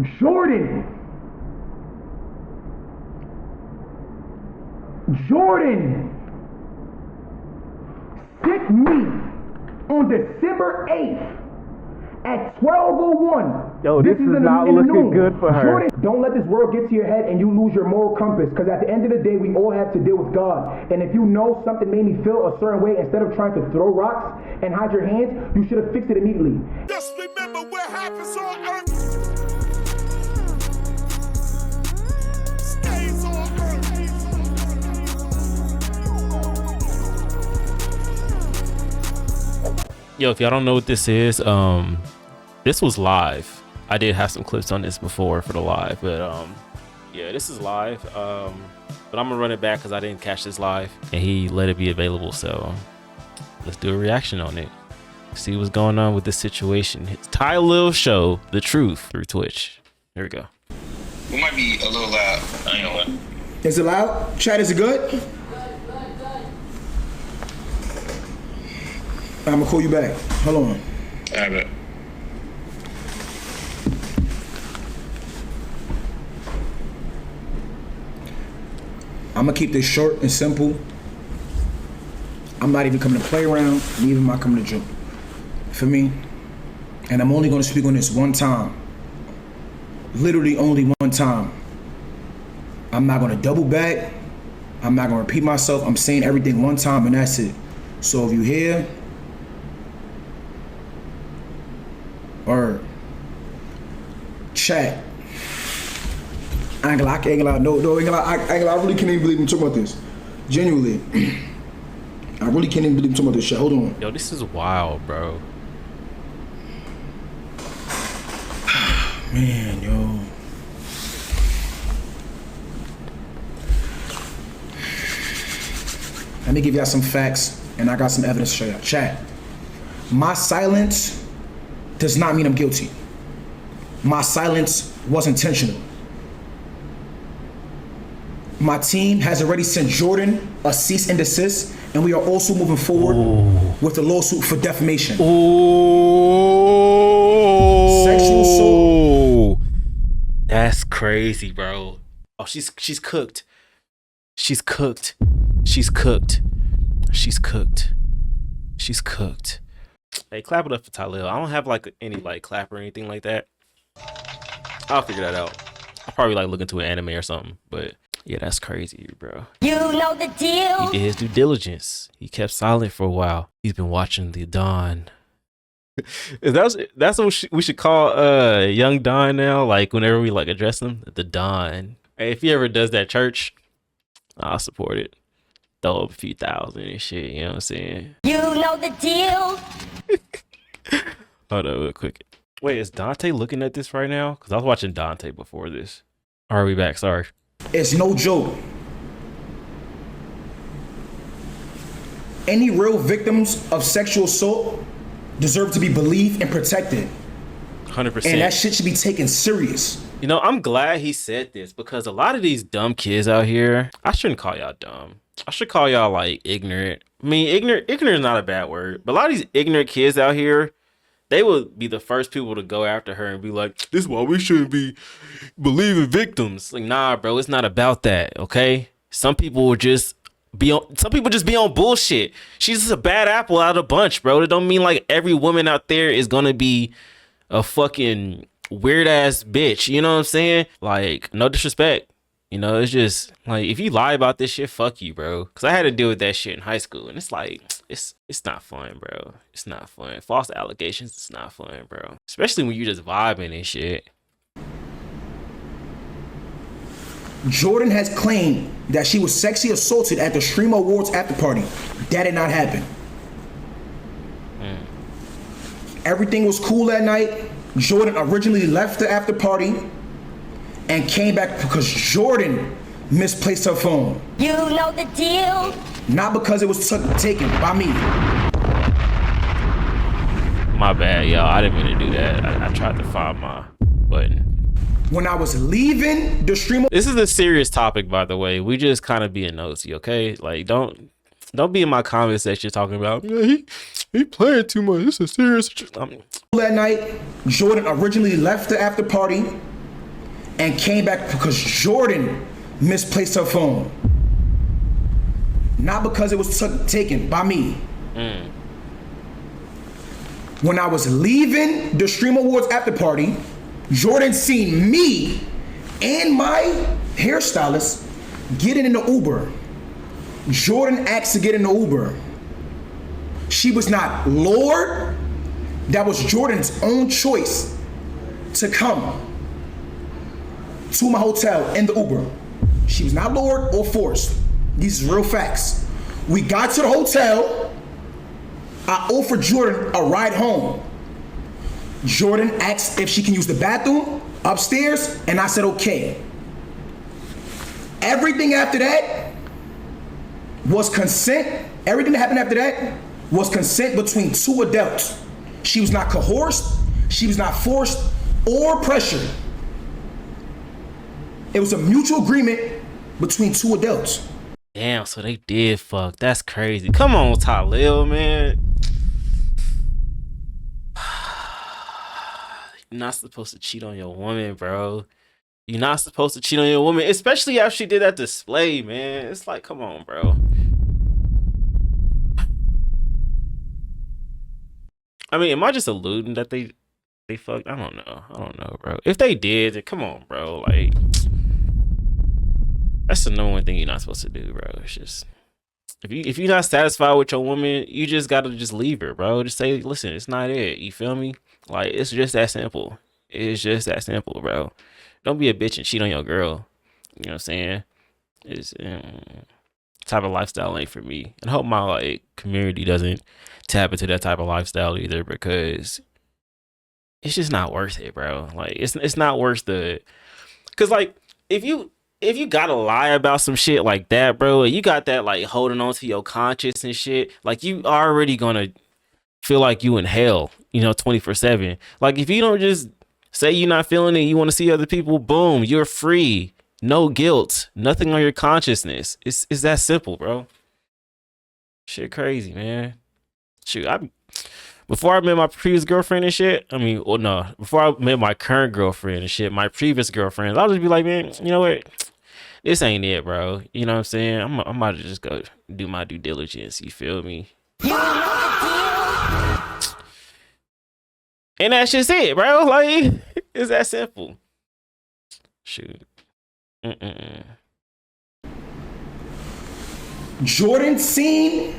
Jourdin sent me on December 8th at 12:01. Yo, this is not looking good for her. Jourdin, don't let this world get to your head and you lose your moral compass, because at the end of the day, we all have to deal with God. And if you know something made me feel a certain way, instead of trying to throw rocks and hide your hands, you should have fixed it immediately. Just remember what happens on earth stays on earth. Yo, if y'all don't know what this is, this was live. I did have some clips on this before for the live, but yeah, this is live. But I'm gonna run it back because I didn't catch this live and he let it be available, so let's do a reaction on it, see what's going on with this situation. It's Tylil show the truth through Twitch. Here we go. We might be a little loud. I ain't gonna lie. Is it loud? Chat, is it good? I'm gonna call you back. Hold on. I have it. I'm gonna keep this short and simple. I'm not even coming to play around, neither am I coming to joke. For me, and I'm only gonna speak on this one time. Literally only one time. I'm not gonna double back. I'm not gonna repeat myself. I'm saying everything one time and that's it. So if you hear, or chat, I ain't gonna lie, no, I really can't even believe I'm talking about this. Genuinely, I really can't even believe I'm talking about this shit. Hold on. Yo, this is wild, bro. Man, yo. Let me give y'all some facts, and I got some evidence to show y'all. Chat, my silence does not mean I'm guilty. My silence was intentional. My team has already sent Jourdin a cease and desist, and we are also moving forward with a lawsuit for defamation. Sexual assault. That's crazy, bro. Oh, she's cooked. She's cooked. She's cooked. She's cooked. She's cooked. Hey, clap it up for Tylil. I don't have like any like clap or anything like that. I'll figure that out. I'll probably like look into an anime or something, but yeah, that's crazy, bro. You know the deal. He did his due diligence. He kept silent for a while. He's been watching the Don. That's what we should call young Don now. Like whenever we like address him, the Don. Hey, if he ever does that church, I'll support it. Throw up a few thousand and shit. You know what I'm saying? You know the deal. Hold on, real quick. Wait, is Dante looking at this right now? Because I was watching Dante before this. Are we back? Sorry. It's no joke. Any real victims of sexual assault deserve to be believed and protected. 100%. And that shit should be taken serious. You know, I'm glad he said this because a lot of these dumb kids out here, I shouldn't call y'all dumb. I should call y'all like ignorant. I mean, ignorant is not a bad word, but a lot of these ignorant kids out here, they would be the first people to go after her and be like, this is why we shouldn't be believing victims. Like, nah, bro, it's not about that, okay? Some people will just be on bullshit. She's just a bad apple out of the bunch, bro. It don't mean like every woman out there is gonna be a fucking weird ass bitch. You know what I'm saying? Like, no disrespect. You know, it's just like, if you lie about this shit, fuck you, bro. Cause I had to deal with that shit in high school, and it's like, it's not fun, bro. It's not fun. False allegations, it's not fun, bro. Especially when you just vibing and shit. Jourdin has claimed that she was sexually assaulted at the Stream Awards after party. That did not happen. Everything was cool that night. Jourdin originally left the after party and came back because Jourdin misplaced her phone. You know the deal. Not because it was taken by me. My bad, y'all. I didn't mean to do that. I tried to find my button. When I was leaving the Stream... This is a serious topic, by the way. We just kind of being nosy, okay? Like, don't be in my comment section talking about, yeah, he playing too much. This is serious. That night, Jourdin originally left the after party and came back because Jourdin misplaced her phone. Not because it was taken by me. When I was leaving the Stream Awards after party, Jourdin seen me and my hairstylist getting in the Uber. Jourdin asked to get in the Uber. She was not lured. That was Jourdin's own choice to come to my hotel in the Uber. She was not lured or forced. These are real facts. We got to the hotel. I offered Jourdin a ride home. Jourdin asked if she can use the bathroom upstairs, and I said okay. Everything after that was consent. Everything that happened after that was consent between two adults. She was not coerced, she was not forced or pressured. It was a mutual agreement between two adults. Damn, so they did fuck. That's crazy. Come on, Tylil, man. You're not supposed to cheat on your woman, bro. You're not supposed to cheat on your woman, especially after she did that display, man. It's like, come on, bro. I mean, am I just alluding that they fucked? I don't know, bro. If they did, then come on, bro. Like, that's the number one thing you're not supposed to do, bro. It's just, if you're not satisfied with your woman, you just gotta just leave her, bro. Just say, listen, it's not it. You feel me? Like, it's just that simple. It's just that simple, bro. Don't be a bitch and cheat on your girl. You know what I'm saying? It's type of lifestyle ain't for me. And I hope my like community doesn't tap into that type of lifestyle either, because it's just not worth it, bro. Like, it's not worth the, cause like if you gotta lie about some shit like that, bro, you got that like holding on to your conscience and shit, like you already gonna feel like you in hell, you know, 24/7. Like, if you don't just say you're not feeling it, you want to see other people, boom, you're free. No guilt, nothing on your consciousness. It's that simple, bro. Shit crazy, man. Shoot, before I met my previous girlfriend and shit, I mean, well, no, before I met my current girlfriend and shit, my previous girlfriends, I'll just be like, man, you know what? This ain't it, bro. You know what I'm saying? I'm about to just go do my due diligence. You feel me? And that's just it, bro. Like, it's that simple. Shoot. Jourdin seen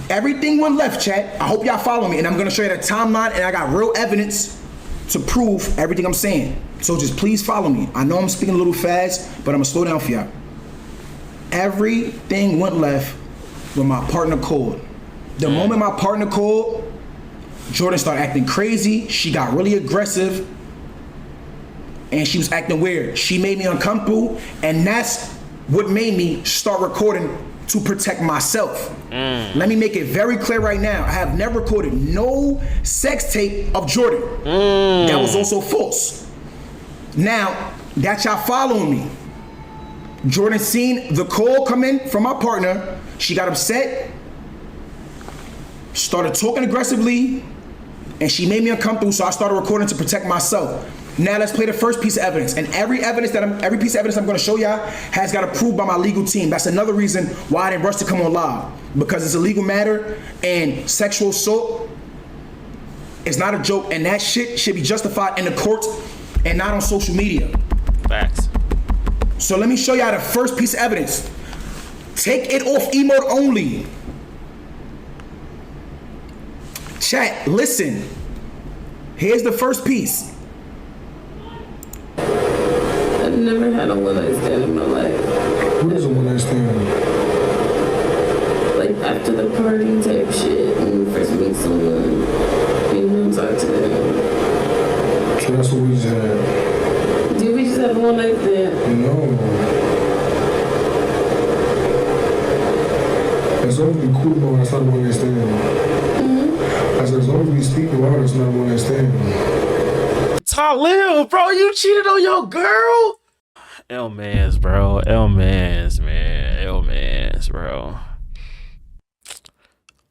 everything went left, chat. I hope y'all follow me, and I'm gonna show you the timeline, and I got real evidence to prove everything I'm saying. So just please follow me. I know I'm speaking a little fast, but I'm gonna slow down for y'all. Everything went left when my partner called. The moment my partner called, Jourdin started acting crazy. She got really aggressive, and she was acting weird. She made me uncomfortable, and that's what made me start recording to protect myself. Let me make it very clear right now. I have never recorded no sex tape of Jourdin. That was also false. Now, that y'all following me. Jourdin seen the call come in from my partner. She got upset, started talking aggressively, and she made me uncomfortable, so I started recording to protect myself. Now let's play the first piece of evidence. And every piece of evidence I'm gonna show y'all has got approved by my legal team. That's another reason why I didn't rush to come on live, because it's a legal matter, and sexual assault is not a joke, and that shit should be justified in the courts and not on social media. Facts. So let me show y'all the first piece of evidence. Take it off emote only. Chat, listen. Here's the first piece. I've never had a one-night stand in my life. What is a one-night stand? Like, after the party type shit, when you first meet someone, you don't talk to them. So that's what we just had. Did we just have a one-night stand? No. As long as we cool about it, that's not a one-night stand. I said, as long as we speak about it, it's not a one-night stand. Tylil, bro, you cheated on your girl? L-mans, bro. L-mans, man. L-mans, bro.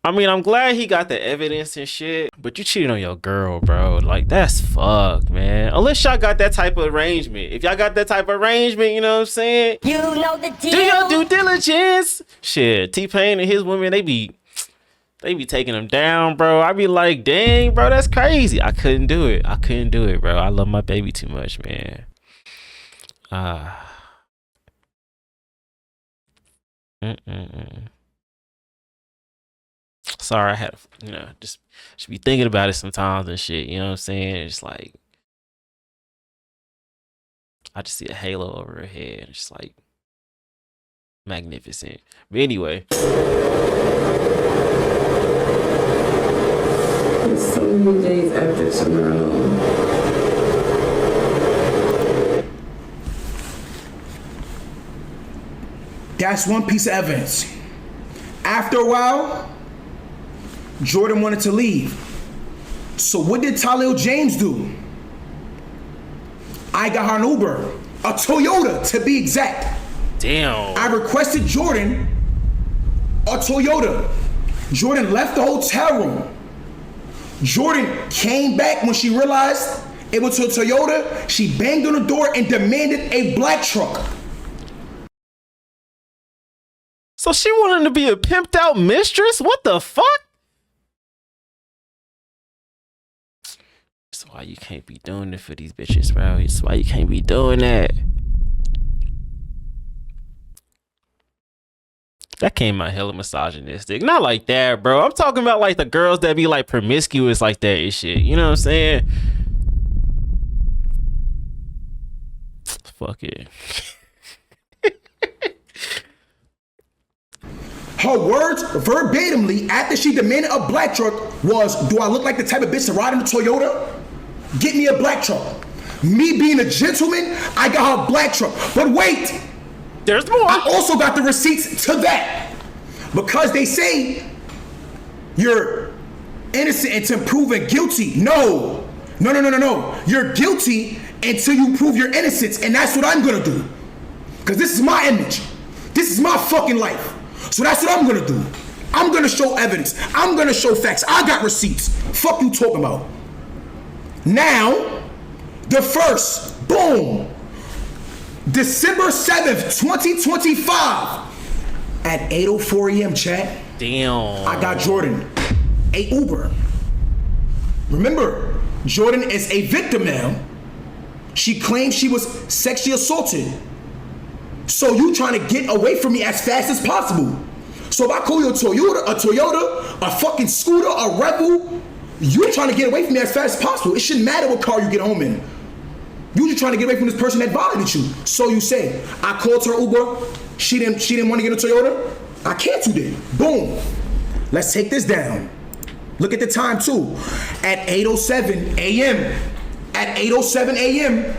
I mean, I'm glad he got the evidence and shit, but you cheated on your girl, bro. Like, that's fucked, man. Unless y'all got that type of arrangement. If y'all got that type of arrangement, you know what I'm saying? You know the deal. Do your due diligence. Shit, T-Pain and his women, they be taking them down, bro. I be like, dang, bro, that's crazy. I couldn't do it. Bro. I love my baby too much, man. Sorry, I had, just be thinking about it sometimes and shit. You know what I'm saying? It's like, I just see a halo over her head. It's just like magnificent. But anyway. It's so many days after tomorrow. That's one piece of evidence. After a while, Jourdin wanted to leave. So what did Tylil James do? I got her an Uber, a Toyota to be exact. Damn. I requested Jourdin a Toyota. Jourdin left the hotel room. Jourdin came back when she realized it was a Toyota. She banged on the door and demanded a black truck. So she wanted to be a pimped out mistress? What the fuck? That's why you can't be doing it for these bitches, bro. That's why you can't be doing that. That came out hella misogynistic. Not like that, bro. I'm talking about like the girls that be like promiscuous like that and shit. You know what I'm saying? Fuck it. Her words verbatimly after she demanded a black truck was, do I look like the type of bitch to ride in a Toyota? Get me a black truck. Me being a gentleman, I got her a black truck. But wait, there's more. I also got the receipts to that. Because they say you're innocent until proven guilty. No. You're guilty until you prove your innocence, and that's what I'm gonna do. Because this is my image. This is my fucking life. So that's what I'm gonna do. I'm gonna show evidence. I'm gonna show facts. I got receipts. Fuck you talking about. Now, the first, boom, December 7th, 2025, at 8:04 a.m. chat. Damn. I got Jourdin a Uber. Remember, Jourdin is a victim now. She claims she was sexually assaulted. So you trying to get away from me as fast as possible. So if I call you a Toyota, a fucking scooter, a Rebel, you're trying to get away from me as fast as possible. It shouldn't matter what car you get home in. You just trying to get away from this person that violated you. So you say, I called her Uber, she didn't want to get a Toyota, I canceled it. Boom. Let's take this down. Look at the time too. At 8:07 a.m. At 8:07 a.m.,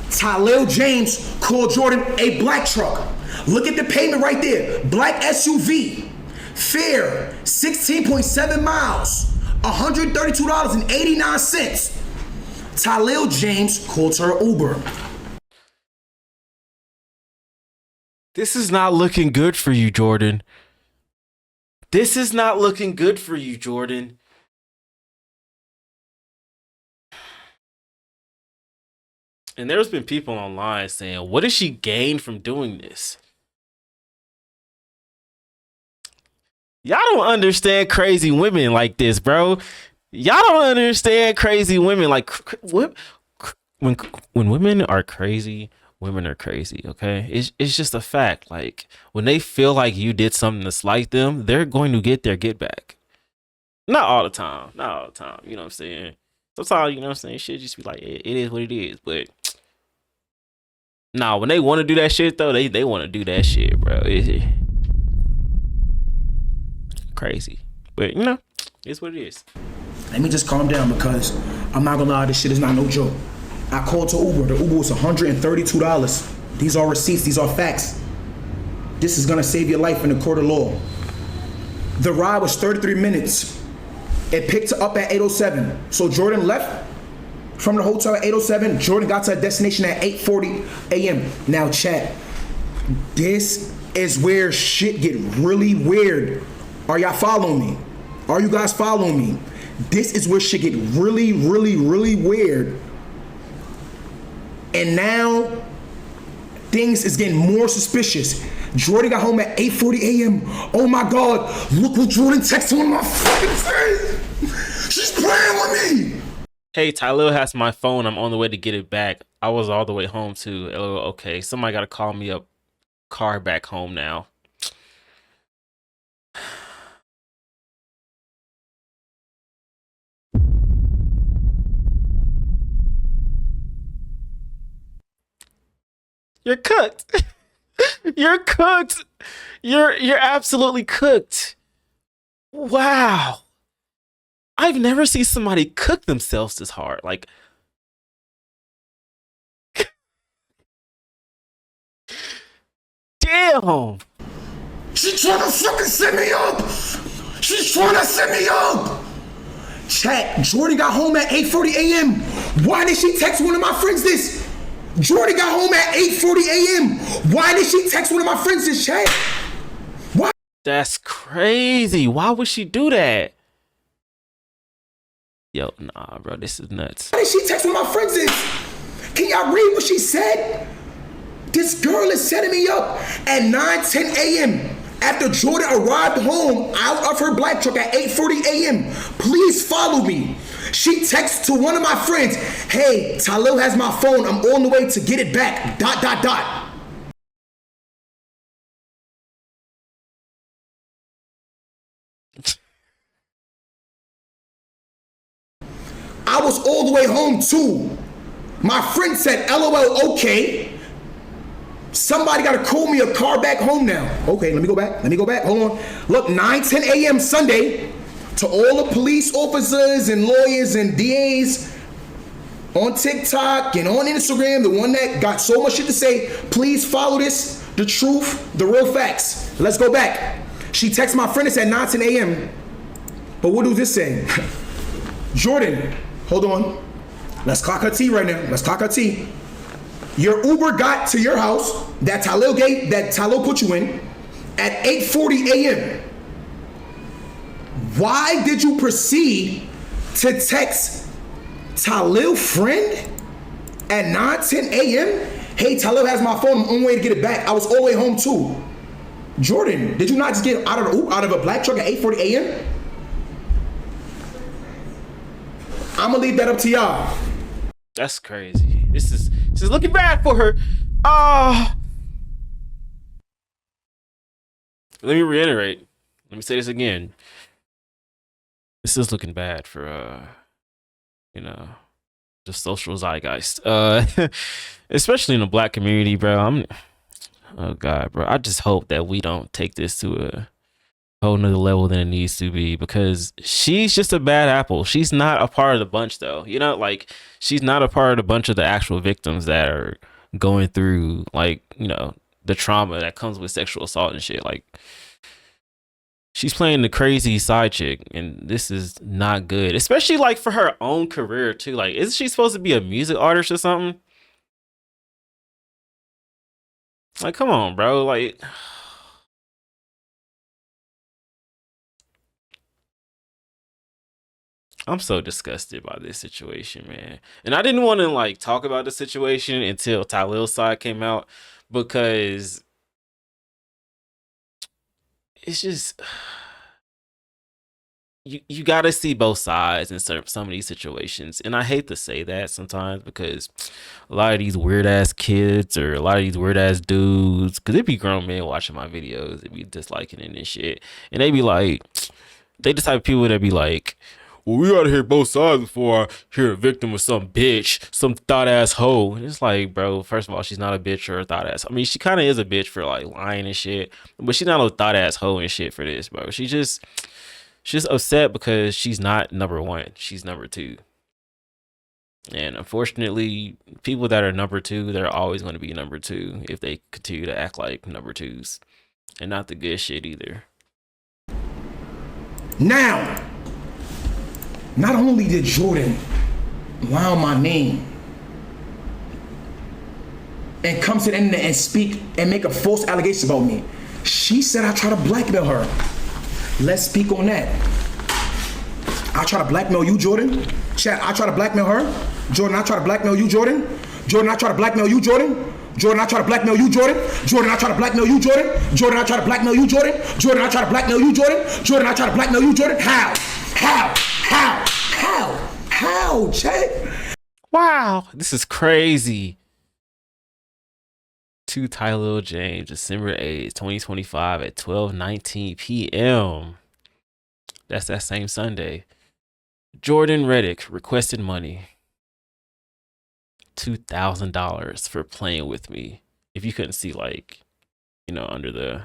Tylil James called Jourdin a black truck. Look at the payment right there. Black SUV. Fare, 16.7 miles. $132.89. Tylil James called her Uber. This is not looking good for you, Jourdin. This is not looking good for you, Jourdin. And there's been people online saying, what does she gain from doing this? Y'all don't understand crazy women like this, bro. Y'all don't understand crazy women. Like, when women are crazy, women are crazy, okay? It's just a fact. Like, when they feel like you did something to slight them, they're going to get their get back. Not all the time. Not all the time. You know what I'm saying? Sometimes, you know what I'm saying? Shit just be like, it is what it is. But nah, when they want to do that shit, though, they want to do that shit, bro. It's crazy. But, you know, it's what it is. Let me just calm down because I'm not gonna lie, this shit is not no joke. I called to Uber. The Uber was $132. These are receipts. These are facts. This is gonna save your life in the court of law. The ride was 33 minutes. It picked her up at 8:07. So Jourdin left from the hotel at 8:07. Jourdin got to her destination at 8:40 a.m. Now, chat, this is where shit get really weird. Are y'all following me? Are you guys following me? This is where shit get really, really, really weird. And now things is getting more suspicious. Jourdin got home at 8:40 a.m. Oh my God, look what Jourdin texted on my fucking face. She's playing with me. Hey, Tylil has my phone. I'm on the way to get it back. I was all the way home too. LOL. Okay, somebody got to call me up. Car back home now. You're cooked. You're cooked. You're absolutely cooked. Wow. I've never seen somebody cook themselves this hard. Like, damn. She's trying to fucking set me up. She's trying to set me up. Chat, Jourdin got home at 8:40 a.m. Why did she text one of my friends this? Jourdin got home at 8:40 a.m. Why did she text one of my friends this, chat? Why? That's crazy. Why would she do that? Yo, nah, bro, this is nuts. Why did she text one of my friends this? Can y'all read what she said? This girl is setting me up at 9:10 a.m. after Jourdin arrived home out of her black truck at 8:40 a.m. Please follow me. She texts to one of my friends, hey, Tylil has my phone. I'm on the way to get it back. ... I was all the way home too. My friend said, LOL, okay. Somebody gotta call me a car back home now. Okay, let me go back, hold on. Look, 9:10 a.m. Sunday, to all the police officers and lawyers and DAs on TikTok and on Instagram, the one that got so much shit to say, please follow this, the truth, the real facts. Let's go back. She texted my friend, it's at 9:10 a.m. But what does this say? Jourdin, hold on. Let's clock her T right now. Let's clock her T. Your Uber got to your house that Tylil put you in at 8:40 a.m. Why did you proceed to text Tylil friend at 9:10 a.m.? Hey, Tylil has my phone. I'm on the way to get it back. I was all the way home too. Jourdin, did you not just get out of a black truck at 8:40 a.m.? I'm gonna leave that up to y'all. That's crazy. This is looking bad for her. Oh. Let me reiterate. Let me say this again. This is looking bad for the social zeitgeist. Especially in the black community, bro. Oh God, bro. I just hope that we don't take this to a whole nother level than it needs to be, because she's just a bad apple. She's not a part of the bunch though. Like, she's not a part of the bunch of the actual victims that are going through, like, the trauma that comes with sexual assault and shit. Like, she's playing the crazy side chick, and this is not good, especially like for her own career too. Like, isn't she supposed to be a music artist or something? Like, come on, bro. Like, I'm so disgusted by this situation, man. And I didn't want to like talk about the situation until Tylil's side came out, because it's just, you got to see both sides in some of these situations. And I hate to say that sometimes, because a lot of these weird ass kids or a lot of these weird ass dudes, because it be grown men watching my videos, they be disliking it and shit, and they be like, they the type of people that be like, well, we gotta hear both sides before I hear a victim of some bitch, some thought ass hoe. And it's like, bro, first of all, she's not a bitch or a thought ass. I mean, she kind of is a bitch for like lying and shit, but she's not a thought ass hoe and shit for this, bro. She's just upset because she's not number one. She's number two. And unfortunately, people that are number two, they're always going to be number two if they continue to act like number twos, and not the good shit either. Now, not only did Jourdin lie on my name and come to the internet and speak and make a false allegation about me, she said I try to blackmail her. Let's speak on that. I try to blackmail you, Jourdin. Chat, I try to blackmail her. Jourdin, I try to blackmail you, Jourdin. Jourdin, I try to blackmail you, Jourdin. Jourdin, I try to blackmail you, Jourdin. Jourdin, I try to blackmail you, Jourdin. Jourdin, I try to blackmail you, Jourdin. Jourdin, I try to blackmail you, Jourdin. Jourdin, I try to blackmail you, Jourdin. How, chat? Wow, this is crazy. To Tylil James, December 8th, 2025 at 12:19 p.m. That's that same Sunday. Jordan Reddick requested money. $2,000 for playing with me. If you couldn't see, like, you know, under the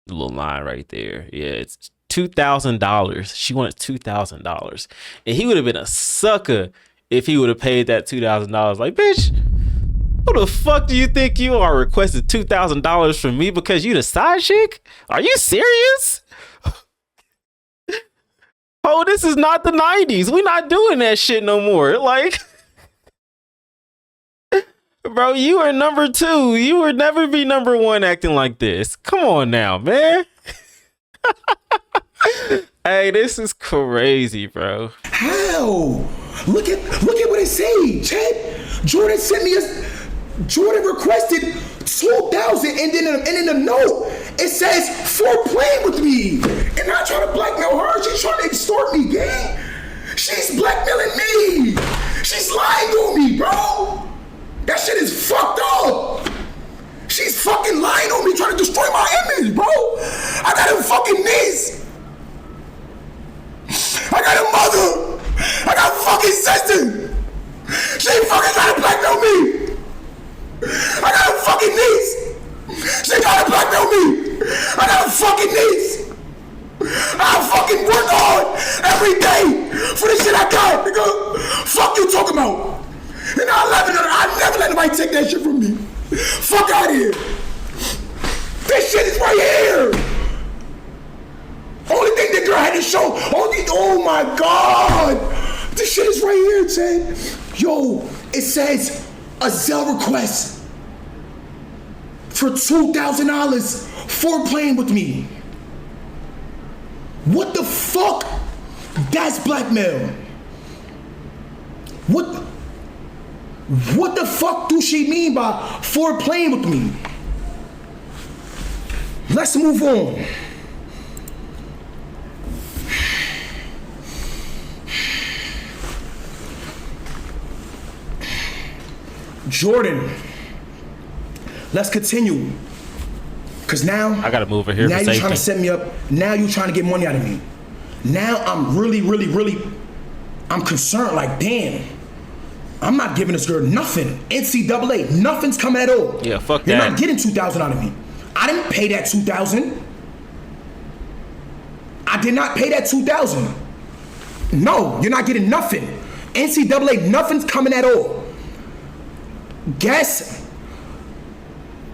little line right there. Yeah, it's $2,000. She wanted $2,000. And he would have been a sucker if he would have paid that $2,000. Like, bitch, who the fuck do you think you are, requested $2,000 from me because you the side chick? Are you serious? Oh, this is not the 90s. We not doing that shit no more. Like, bro, you are number 2. You would never be number 1 acting like this. Come on now, man. Hey, this is crazy, bro. How? Look at what it say, Chad. Jourdin sent me Jourdin requested 2,000, and then in the note it says for playing with me, and I try to blackmail her. She's trying to extort me, gang. She's blackmailing me. She's lying on me, bro. That shit is fucked up. She's fucking lying on me, trying to destroy my image, bro. I got a fucking niece. I got a mother. I got a fucking sister. She fucking trying to blackmail me. I got a fucking niece. She trying to blackmail me. I got a fucking niece. I fucking work hard every day for the shit I got, nigga. Fuck you talking about. And I never let nobody take that shit from me. Fuck out of here. This shit is right here. Only thing the girl had to show. Oh my God. This shit is right here, Chad. Yo, it says a Zelle request for $2,000 for playing with me. What the fuck? That's blackmail. What the fuck do she mean by for playing with me? Let's move on. Jourdin, let's continue. Cause now I gotta move over here. Now for you're safety. trying to set me up. Now you're trying to get money out of me. Now I'm really, I'm concerned. Like, damn, I'm not giving this girl nothing. NCAA, nothing's coming at all. Yeah, fuck that. You're not getting $2,000 out of me. I didn't pay that $2,000. I did not pay that $2,000. No, you're not getting nothing. NCAA, nothing's coming at all. Guess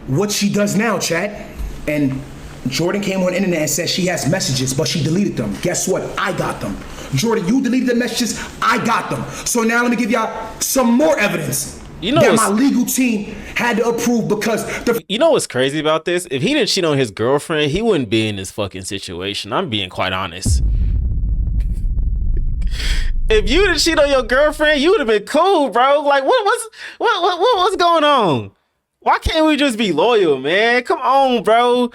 what she does now, chat? And Jourdin came on the internet and said she has messages, but she deleted them. Guess what? I got them. Jourdin, you deleted the messages. I got them. So now let me give y'all some more evidence that my legal team had to approve because you know what's crazy about this? If he didn't cheat on his girlfriend, he wouldn't be in this fucking situation. I'm being quite honest. If you didn't cheat on your girlfriend, you would have been cool, bro. Like, what's going on? Why can't we just be loyal, man? Come on, bro.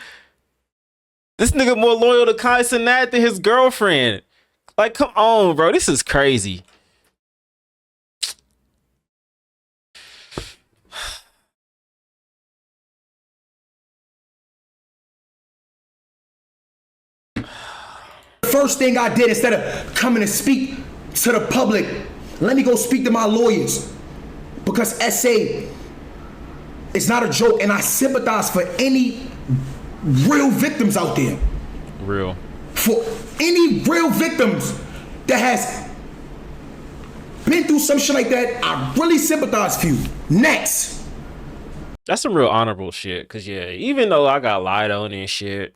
This nigga more loyal to Kai Cenat than his girlfriend. Like, come on, bro. This is crazy. The first thing I did, instead of coming to speak to the public, let me go speak to my lawyers. Because SA is not a joke, and I sympathize for any real victims out there. Real. For any real victims that has been through some shit like that, I really sympathize for you. Next. That's some real honorable shit. Cause yeah, even though I got lied on and shit,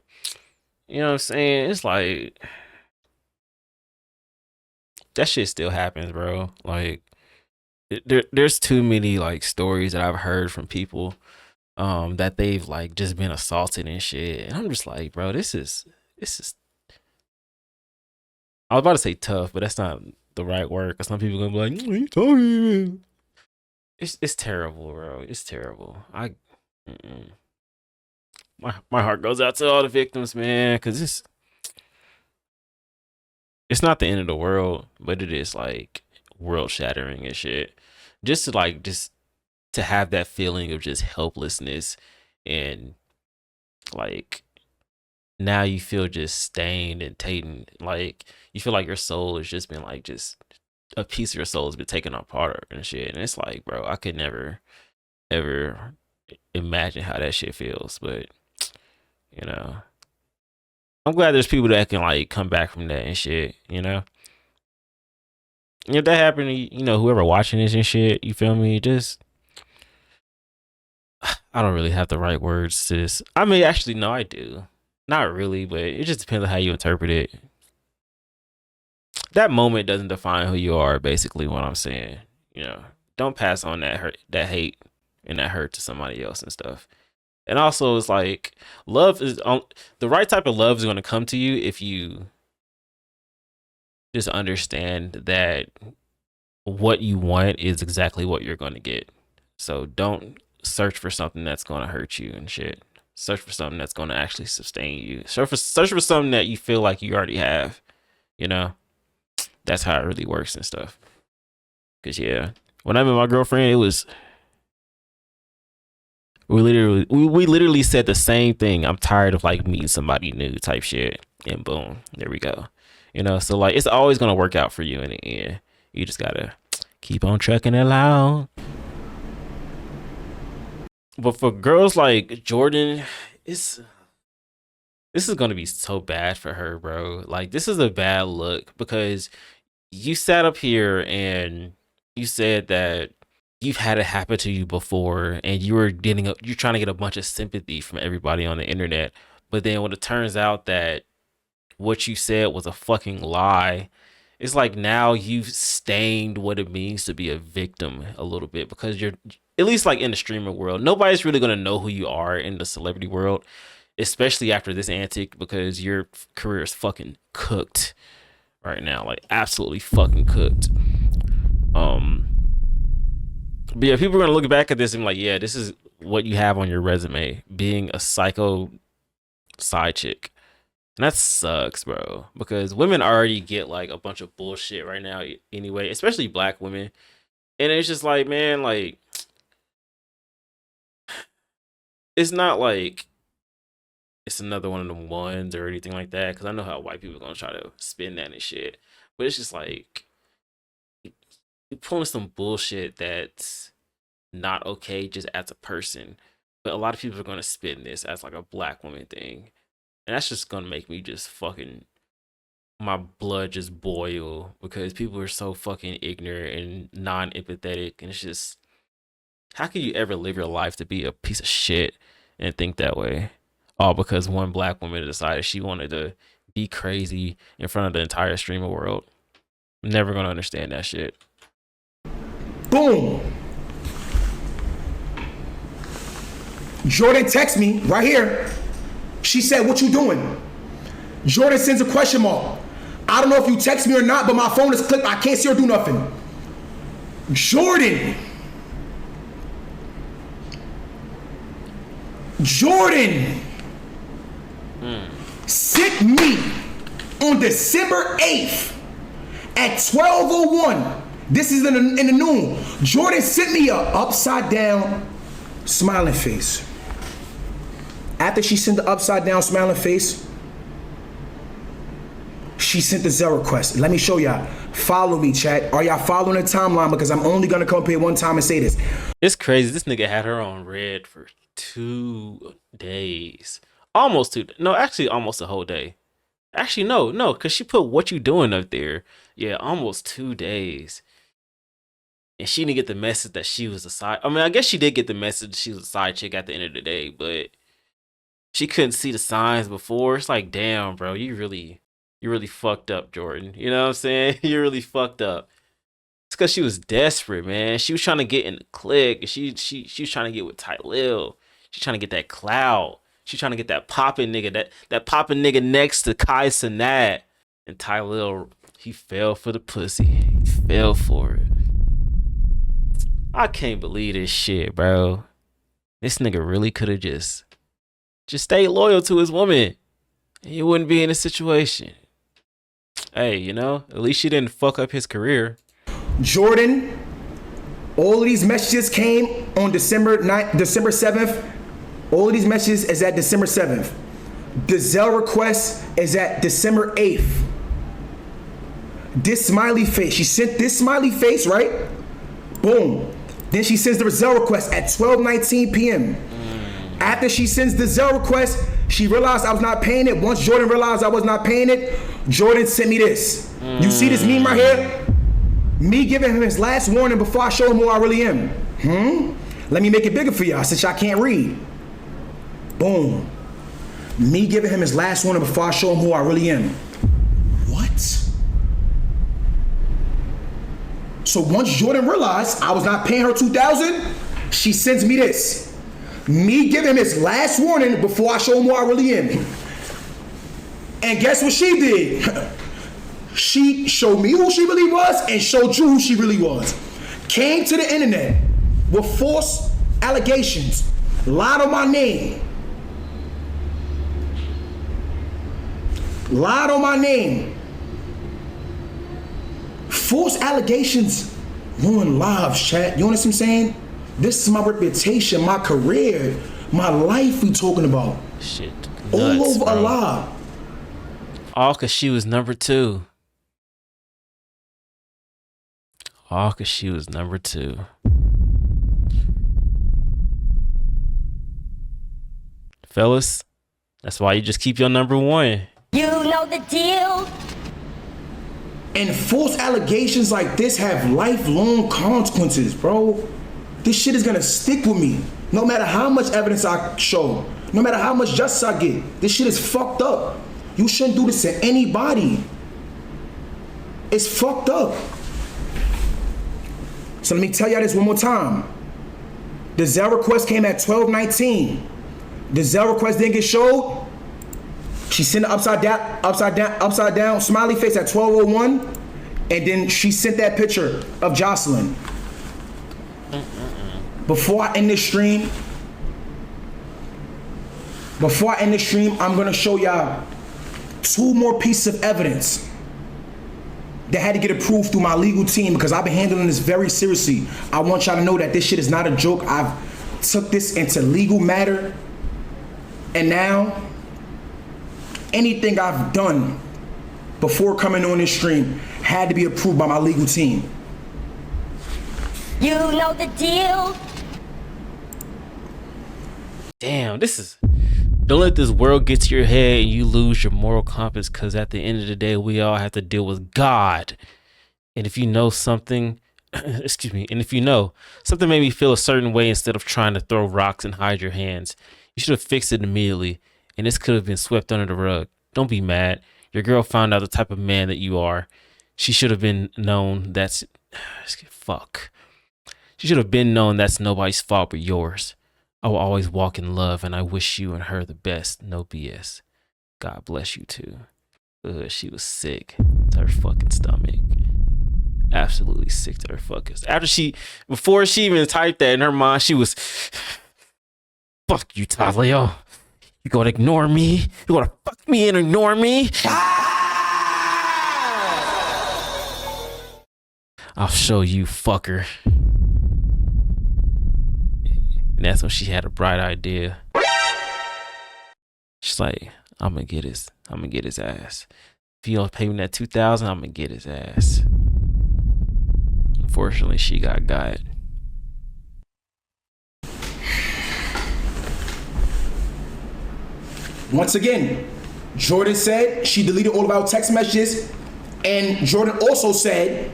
you know what I'm saying? It's like that shit still happens, bro. Like there's too many like stories that I've heard from people that they've like just been assaulted and shit. And I'm just like, bro, this is I was about to say tough, but that's not the right word. Cause some people gonna be like, "What are you talking about?" It's terrible, bro. It's terrible. My heart goes out to all the victims, man. Cause it's not the end of the world, but it is like world shattering and shit. Just to have that feeling of just helplessness and like now you feel just stained and tainted. Like you feel like your soul has just been like just a piece of your soul has been taken apart and shit. And it's like, bro, I could never ever imagine how that shit feels. But you know, I'm glad there's people that can like come back from that and shit. You know, and if that happened to you know whoever watching this and shit, you feel me? Just I don't really have the right words to this. I mean, actually, no, I do. Not really, but it just depends on how you interpret it. That moment doesn't define who you are, basically what I'm saying. You know, don't pass on that hate and that hurt to somebody else and stuff. And also it's like love is the right type of love is going to come to you if you just understand that what you want is exactly what you're going to get. So don't search for something that's going to hurt you and shit. Search for something that's going to actually sustain you. Search for something that you feel like you already have, you know? That's how it really works and stuff. Cause yeah, when I met my girlfriend, it was we literally said the same thing. I'm tired of like meeting somebody new type shit, and boom, there we go. You know, so like it's always gonna work out for you in the end. You just gotta keep on trucking it along. But for girls like Jourdin, this is gonna be so bad for her, bro. Like this is a bad look because you sat up here and you said that you've had it happen to you before and you're trying to get a bunch of sympathy from everybody on the internet. But then when it turns out that what you said was a fucking lie, it's like now you've stained what it means to be a victim a little bit because you're at least like in the streamer world, nobody's really going to know who you are in the celebrity world, especially after this antic because your career is fucking cooked right now, like absolutely fucking cooked. But yeah, people are gonna look back at this and be like, yeah, this is what you have on your resume, being a psycho side chick. And that sucks, bro, because women already get like a bunch of bullshit right now anyway, especially black women. And it's just like, man, like it's not like it's another one of them ones or anything like that, because I know how white people are gonna try to spin that and shit. But it's just like you're pulling some bullshit that's not okay just as a person. But a lot of people are gonna spin this as like a black woman thing. And that's just gonna make me just fucking my blood just boil because people are so fucking ignorant and non-empathetic. And it's just how can you ever live your life to be a piece of shit and think that way? All because one black woman decided she wanted to be crazy in front of the entire streamer world. I'm never gonna understand that shit. Boom. Jourdin texts me right here. She said, "What you doing?" Jourdin sends a question mark. I don't know if you text me or not, but my phone is clicked. I can't see or do nothing. Jourdin sent me on December 8th at 12:01. This is in the noon. Jourdin sent me a upside down smiling face. After she sent the upside down smiling face, she sent the Zell request. Let me show y'all. Follow me, chat. Are y'all following the timeline? Because I'm only gonna come up here one time and say this. It's crazy. This nigga had her on red for 2 days. Almost 2. No, actually almost a whole day. Actually, no, because she put "what you doing" up there. Yeah, almost 2 days. And she didn't get the message that she was a side. I mean, I guess she did get the message she was a side chick at the end of the day, but she couldn't see the signs before. It's like, damn, bro, you really fucked up, Jourdin. You know what I'm saying? You really fucked up. It's because she was desperate, man. She was trying to get in the clique. She was trying to get with Tylil. She's trying to get that clout. She's trying to get that poppin' nigga, that poppin' nigga next to Kai Cenat. And Tylil He fell for the pussy. He fell for it. I can't believe this shit, bro. This nigga really could have just stayed loyal to his woman. He wouldn't be in a situation. Hey, you know, at least she didn't fuck up his career. Jourdin, all of these messages came on December 7th. All of these messages is at December 7th. The Zelle request is at December 8th. This smiley face, she sent this smiley face, right? Boom. Then she sends the Zelle request at 12:19 p.m. After she sends the Zelle request, she realized I was not paying it. Once Jourdin realized I was not paying it, Jourdin sent me this. You see this meme right here? Me giving him his last warning before I show him who I really am. Let me make it bigger for y'all since y'all can't read. Boom. Me giving him his last warning before I show him who I really am. What? So once Jourdin realized I was not paying her $2,000, she sends me this. Me giving him his last warning before I show him who I really am. And guess what she did? She showed me who she really was and showed you who she really was. Came to the internet with false allegations, lied on my name. Lied on my name. False allegations ruin lives, chat. You understand what I'm saying? This is my reputation, my career, my life we talking about. Shit. Nuts, all over bro. a lie. All cause she was number 2. All cause she was number 2. Fellas, that's why you just keep your number 1. You know the deal. And false allegations like this have lifelong consequences, bro. This shit is gonna stick with me. No matter how much evidence I show, no matter how much justice I get, this shit is fucked up. You shouldn't do this to anybody. It's fucked up. So let me tell y'all this one more time. The Zelle request came at 12:19. The Zelle request didn't get showed. She sent an upside down smiley face at 12:01, and then she sent that picture of Jocelyn. Before I end this stream, I'm gonna show y'all 2 more pieces of evidence that had to get approved through my legal team because I've been handling this very seriously. I want y'all to know that this shit is not a joke. I've took this into legal matter, and now anything I've done before coming on this stream had to be approved by my legal team. You know the deal. Damn, this is... Don't let this world get to your head and you lose your moral compass, because at the end of the day, we all have to deal with God. And if you know something, excuse me, and if you know something made me feel a certain way instead of trying to throw rocks and hide your hands, you should have fixed it immediately. And this could have been swept under the rug. Don't be mad. Your girl found out the type of man that you are. She should have been known that's... Fuck. She should have been known that's nobody's fault but yours. I will always walk in love, and I wish you and her the best. No BS. God bless you too. She was sick to her fucking stomach. Absolutely sick to her fucking... Before she even typed that in her mind, she was... Fuck you, Tylil. You gonna ignore me? You gonna fuck me and ignore me? I'll show you, fucker. And that's when she had a bright idea. She's like, I'm gonna get his ass. If you don't pay me that $2,000, I'm gonna get his ass. Unfortunately, she got. Once again, Jourdin said she deleted all of our text messages, and Jourdin also said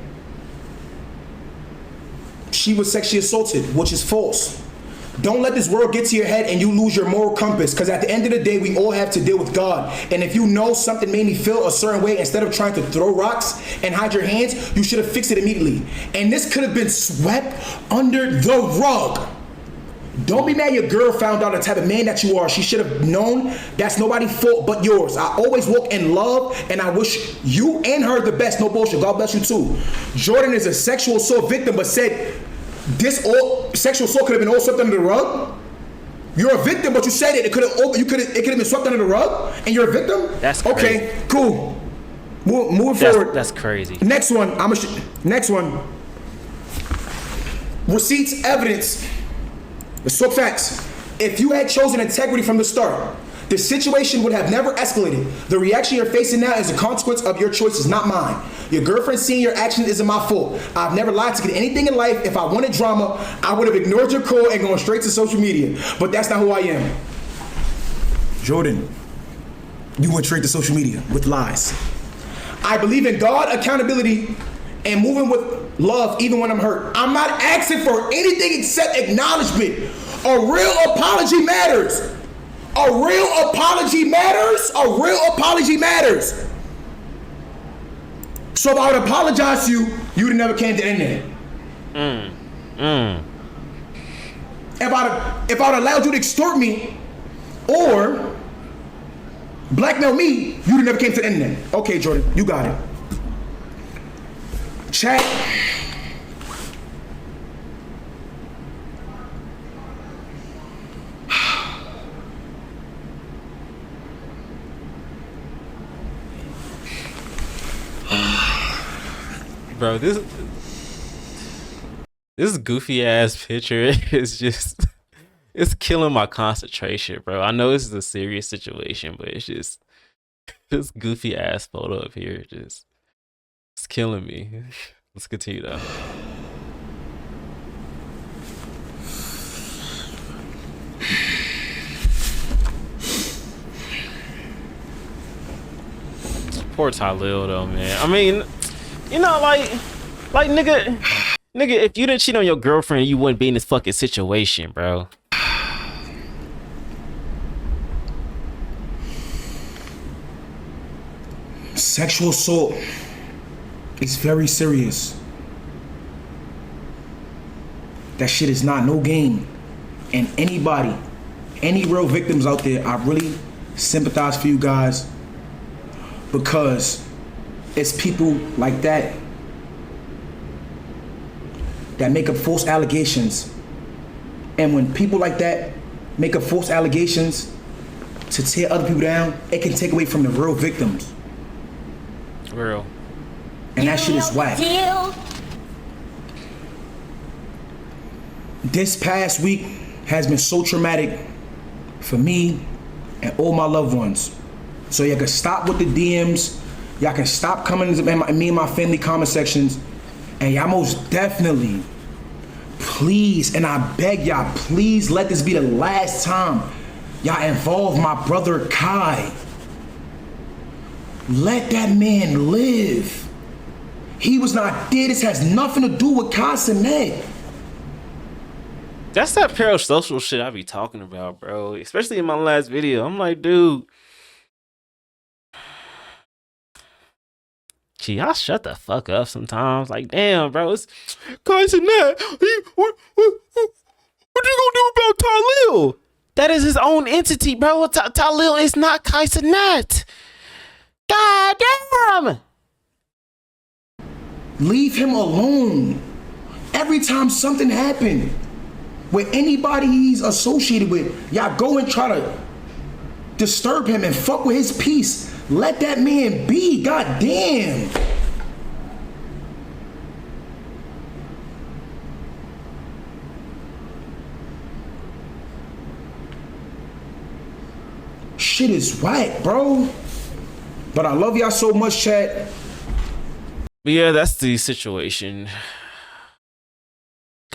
she was sexually assaulted, which is false. Don't let this world get to your head and you lose your moral compass, because at the end of the day, we all have to deal with God. And if you know something made me feel a certain way, instead of trying to throw rocks and hide your hands, you should have fixed it immediately. And this could have been swept under the rug. Don't be mad your girl found out the type of man that you are. She should have known. That's nobody's fault but yours. I always walk in love, and I wish you and her the best. No bullshit. God bless you too. Jourdin is a sexual assault victim, but said this all sexual assault could have been all swept under the rug. You're a victim, but you said it. It could have been swept under the rug, and you're a victim. That's crazy. Okay. Cool. Moving forward. That's crazy. Next one. Next one. Receipts, evidence. Let's talk facts. If you had chosen integrity from the start, the situation would have never escalated. The reaction you're facing now is a consequence of your choices, not mine. Your girlfriend seeing your actions isn't my fault. I've never lied to get anything in life. If I wanted drama, I would have ignored your call and gone straight to social media. But that's not who I am. Jourdin, you went straight to social media with lies. I believe in God, accountability, and moving with love even when I'm hurt. I'm not asking for anything except acknowledgement. A real apology matters. A real apology matters. A real apology matters. So if I would apologize to you, you would have never came to end it. If I would allowed you to extort me or blackmail me, you would have never came to the end of it. Okay, Jourdin, you got it. Chat. Bro, this goofy ass picture is just, it's killing my concentration, bro. I know this is a serious situation, but it's just this goofy ass photo up here just, it's killing me. Let's continue though. Poor Tylil though, man. I mean, you know, like nigga, if you didn't cheat on your girlfriend, you wouldn't be in this fucking situation, bro. Sexual assault is very serious. That shit is not no game. And anybody, any real victims out there, I really sympathize for you guys, because it's people like that that make up false allegations. And when people like that make up false allegations to tear other people down, it can take away from the real victims. Real. And that shit is whack. Deal. This past week has been so traumatic for me and all my loved ones. So y'all can stop with the DMs. Y'all can stop coming to me and my family comment sections. And y'all most definitely, please, and I beg y'all, please let this be the last time y'all involve my brother Kai. Let that man live. He was not dead. This has nothing to do with Kai Cenat. That's that parasocial shit I be talking about, bro. Especially in my last video. I'm like, dude. Gee, I shut the fuck up sometimes. Like, damn, bro. It's Kai Cenat. What you gonna do about Tylil? That is his own entity, bro. Tylil is not Kai Cenat. God damn. Leave him alone. Every time something happened with anybody he's associated with, y'all go and try to disturb him and fuck with his peace. Let that man be. God damn. Shit is whack, bro. But I love y'all so much, chat. But yeah, that's the situation.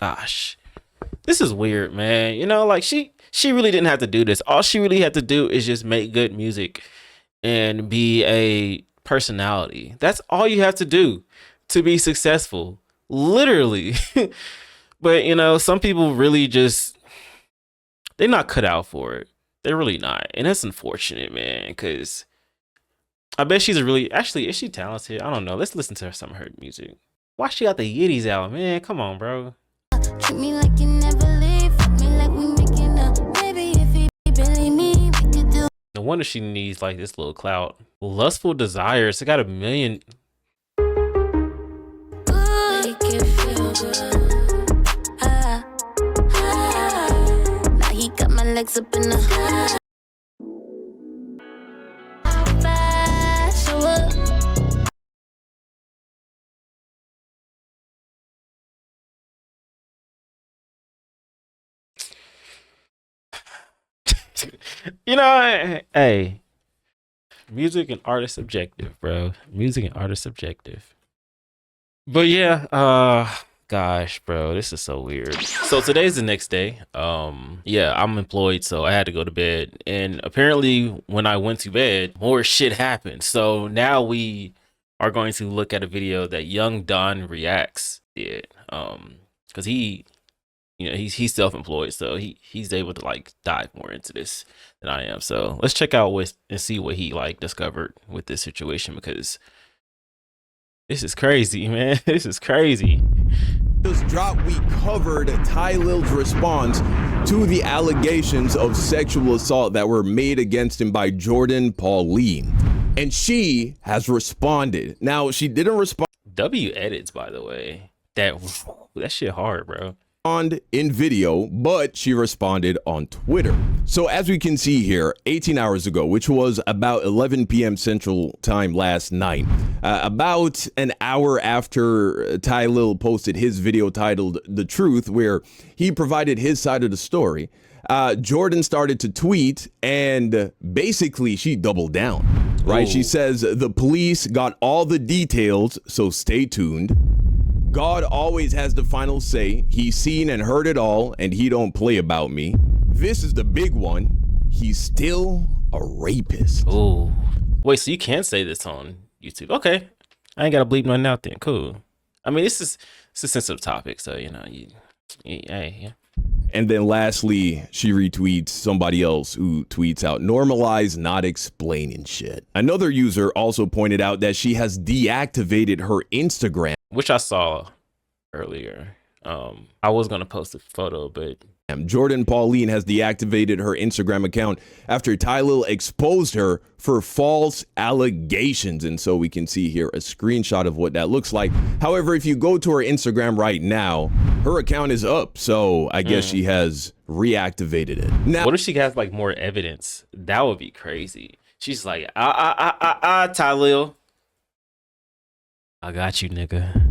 Gosh. This is weird, man. You know, like she really didn't have to do this. All she really had to do is just make good music and be a personality. That's all you have to do to be successful. Literally. But, you know, some people really just, they're not cut out for it. They're really not. And that's unfortunate, man, because I bet she's a really, actually, is she talented? I don't know. Let's listen to some of her music. Why she got the Yiddies out, man? Come on, bro. Treat me like you never leave, fuck me like we No wonder she needs like this little clout. Lustful desires. It got 1 million. Make it feel good. Now he got my legs up in the You know, hey, music and art is subjective, bro. Music and art is subjective. But yeah, gosh, bro, this is so weird. So today's the next day. Yeah, I'm employed, so I had to go to bed. And apparently when I went to bed, more shit happened. So now we are going to look at a video that Young Don Reacts did. Because he, you know, he's self-employed, so he's able to like dive more into this than I am. So let's check out and see what he like discovered with this situation, because this is crazy, man. This is crazy. This drop, we covered Tylil's response to the allegations of sexual assault that were made against him by Jourdin Pauline, and she has responded. Now, she didn't respond W edits, by the way. That shit hard, bro. In video, but she responded on Twitter. So as we can see here, 18 hours ago, which was about 11 p.m. Central Time last night, about an hour after Tylil posted his video titled The Truth, where he provided his side of the story, Jourdin started to tweet, and basically she doubled down, right? She says, the police got all the details, so stay tuned. God always has the final say. He's seen and heard it all, and he don't play about me. This is the big one. He's still a rapist. Oh, wait, so you can't say this on YouTube? Okay, I ain't gotta bleep nothing out then. Cool. I mean, it's a sensitive topic, so you know, yeah. And then lastly, she retweets somebody else who tweets out, normalize not explaining shit. Another user also pointed out that she has deactivated her Instagram, which I saw earlier. I was gonna post a photo, but Jourdin Pauline has deactivated her Instagram account after Tylil exposed her for false allegations. And so we can see here a screenshot of what that looks like. However, if you go to her Instagram right now, her account is up. So I guess she has reactivated it. Now, what if she has like more evidence? That would be crazy. She's like, Tylil, I got you, nigga.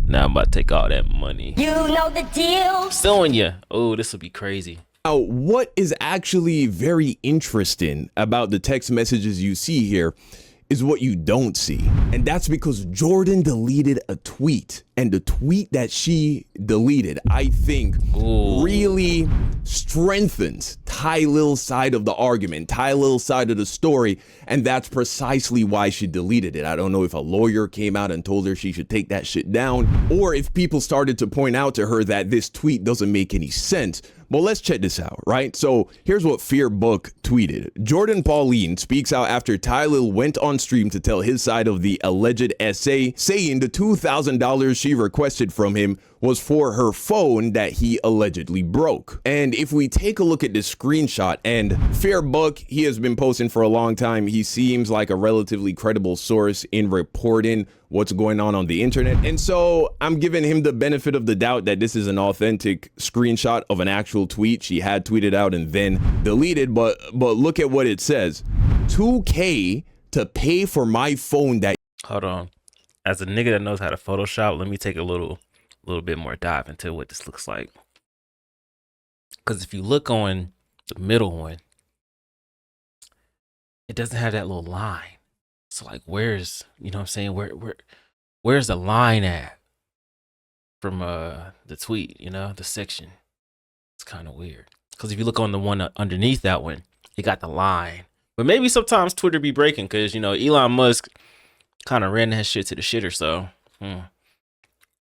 Now I'm about to take all that money. You know the deal. Suing you. Oh, this would be crazy. now, what is actually very interesting about the text messages you see here is what you don't see. And that's because Jourdin deleted a tweet. And the tweet that she deleted, I think, really strengthens Tylil's side of the argument, Tylil's side of the story. And that's precisely why she deleted it. I don't know if a lawyer came out and told her she should take that shit down, or if people started to point out to her that this tweet doesn't make any sense. But let's check this out, right? So here's what Fear Book tweeted. Jourdin Pauline speaks out after Tylil went on stream to tell his side of the alleged essay, saying the $2,000 she requested from him was for her phone that he allegedly broke. And if we take a look at this screenshot, and Fear Book, he has been posting for a long time. He seems like a relatively credible source in reporting what's going on the internet. And so I'm giving him the benefit of the doubt that this is an authentic screenshot of an actual tweet she had tweeted out and then deleted. But look at what it says. $2K to pay for my phone that... Hold on. As a nigga that knows how to Photoshop, let me take a little bit more dive into what this looks like. Because if you look on the middle one, it doesn't have that little line. So like, where's, you know what I'm saying? Where's the line at from the tweet, you know, the section? It's kind of weird. Because if you look on the one underneath that one, it got the line. But maybe sometimes Twitter be breaking because, you know, Elon Musk kind of ran that shit to the shitter. So,